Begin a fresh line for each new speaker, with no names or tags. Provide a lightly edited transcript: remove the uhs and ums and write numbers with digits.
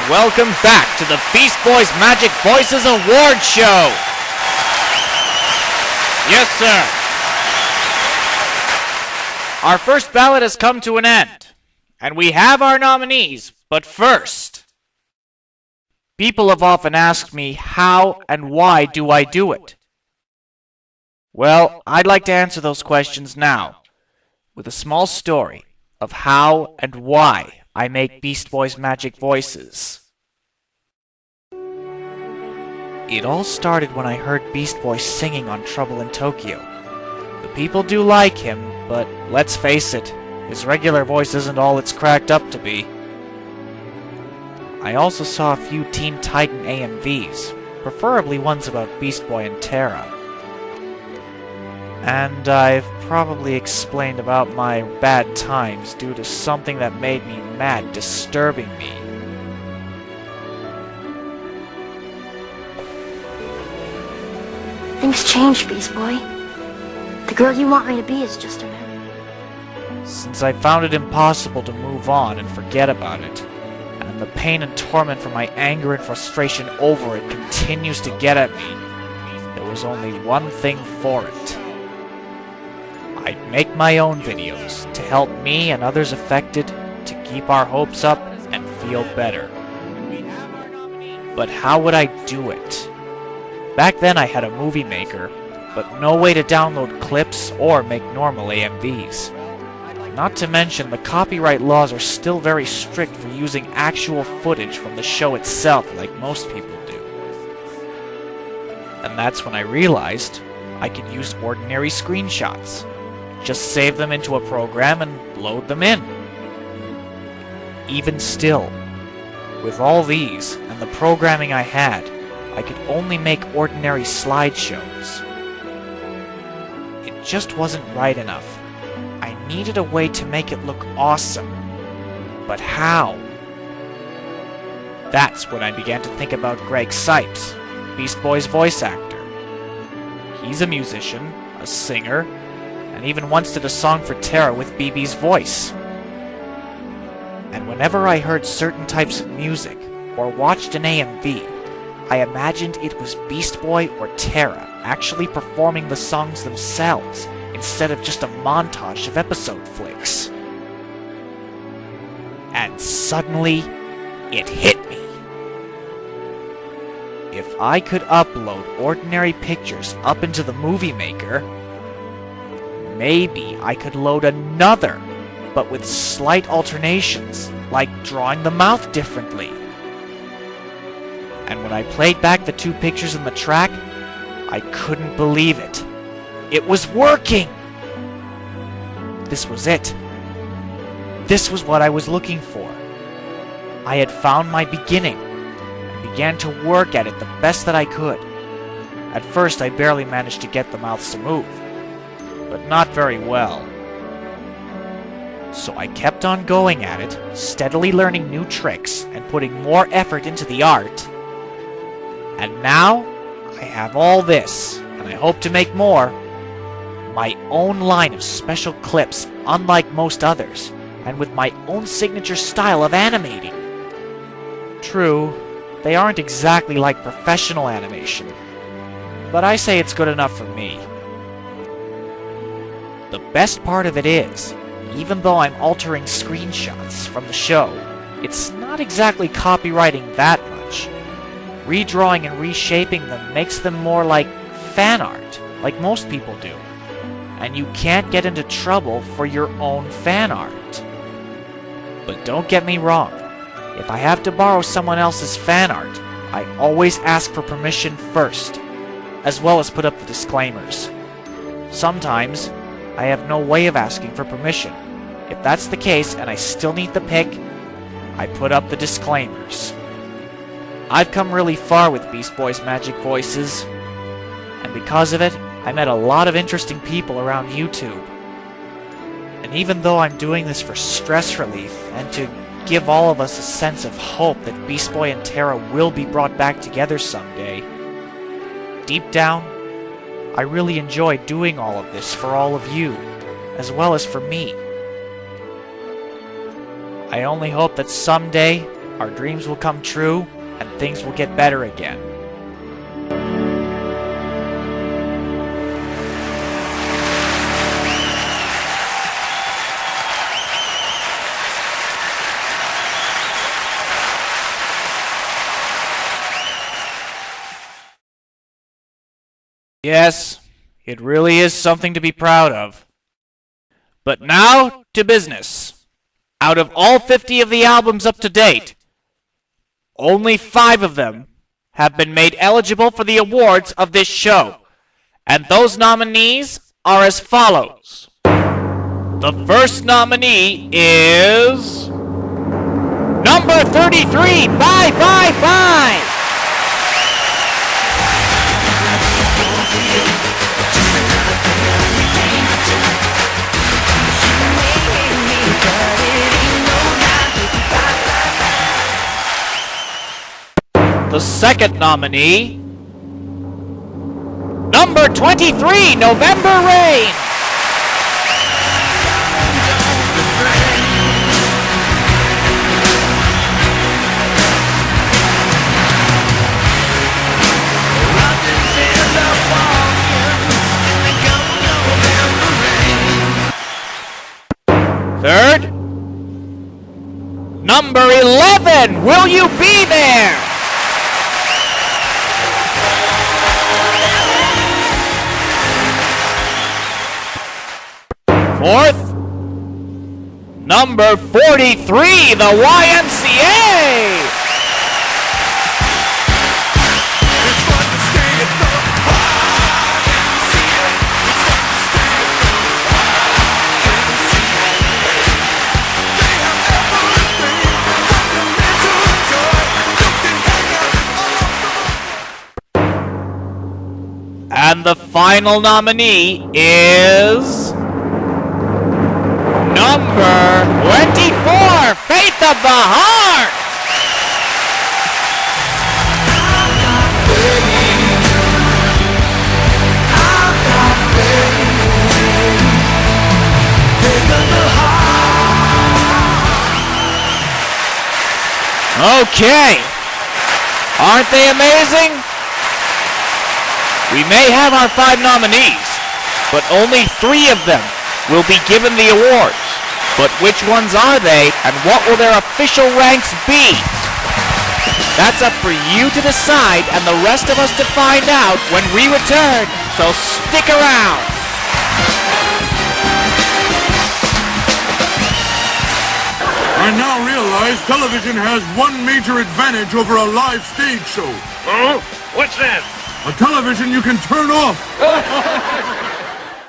welcome back to the Beast Boys Magic Voices Award Show! Yes, sir! Our first ballot has come to an end, and we have our nominees, but first, people have often asked me how and why do I do it? Well, I'd like to answer those questions now, with a small story of how and why I make Beast Boys Magic Voices. It all started when I heard Beast Boy singing on Trouble in Tokyo. The people do like him, but let's face it, his regular voice isn't all it's cracked up to be. I also saw a few Teen Titan AMVs, preferably ones about Beast Boy and Terra. And I've probably explained about my bad times due to something that made me mad, disturbing me.
Things change, Beast Boy. The girl you want me to be is just a memory.
Since I found it impossible to move on and forget about it, and the pain and torment from my anger and frustration over it continues to get at me, there was only one thing for it. I'd make my own videos to help me and others affected to keep our hopes up and feel better. But how would I do it? Back then I had a movie maker, but no way to download clips or make normal AMVs. Not to mention the copyright laws are still very strict for using actual footage from the show itself like most people do. And that's when I realized I could use ordinary screenshots. Just save them into a program and load them in. Even still, with all these and the programming I had, I could only make ordinary slideshows. It just wasn't right enough. I needed a way to make it look awesome. But how? That's when I began to think about Greg Sipes, Beast Boy's voice actor. He's a musician, a singer, and even once did a song for Terra with BB's voice. And whenever I heard certain types of music, or watched an AMV, I imagined it was Beast Boy or Terra actually performing the songs themselves, instead of just a montage of episode flicks. And suddenly, it hit me. If I could upload ordinary pictures up into the Movie Maker, maybe I could load another, but with slight alternations, like drawing the mouth differently. And when I played back the two pictures in the track, I couldn't believe it. It was working! This was it. This was what I was looking for. I had found my beginning, and began to work at it the best that I could. At first I barely managed to get the mouths to move, but not very well. So I kept on going at it, steadily learning new tricks and putting more effort into the art. And now, I have all this, and I hope to make more. My own line of special clips, unlike most others, and with my own signature style of animating. True, they aren't exactly like professional animation, but I say it's good enough for me. The best part of it is, even though I'm altering screenshots from the show, it's not exactly copywriting that much. Redrawing and reshaping them makes them more like fan art, like most people do. And you can't get into trouble for your own fan art. But don't get me wrong, if I have to borrow someone else's fan art, I always ask for permission first, as well as put up the disclaimers. Sometimes, I have no way of asking for permission. If that's the case and I still need the pic, I put up the disclaimers. I've come really far with Beast Boy's Magic Voices, and because of it, I met a lot of interesting people around YouTube. And even though I'm doing this for stress relief and to give all of us a sense of hope that Beast Boy and Terra will be brought back together someday, deep down, I really enjoy doing all of this for all of you, as well as for me. I only hope that someday our dreams will come true, and things will get better again. Yes, it really is something to be proud of. But now to business. Out of all 50 of the albums up to date, only 5 of them have been made eligible for the awards of this show. And those nominees are as follows. The first nominee is number 33, Bye Bye Bye! The second nominee, number 23, November Rain. Third, number 11, Will You Be There? Fourth, number 43, the YMCA. And the final nominee is number 24, Faith of the Heart! Okay, aren't they amazing? We may have our 5 nominees, but only 3 of them will be given the awards. But which ones are they, and what will their official ranks be? That's up for you to decide, and the rest of us to find out when we return, so stick around!
I now realize television has one major advantage over a live stage show.
Oh? What's that?
A television you can turn off.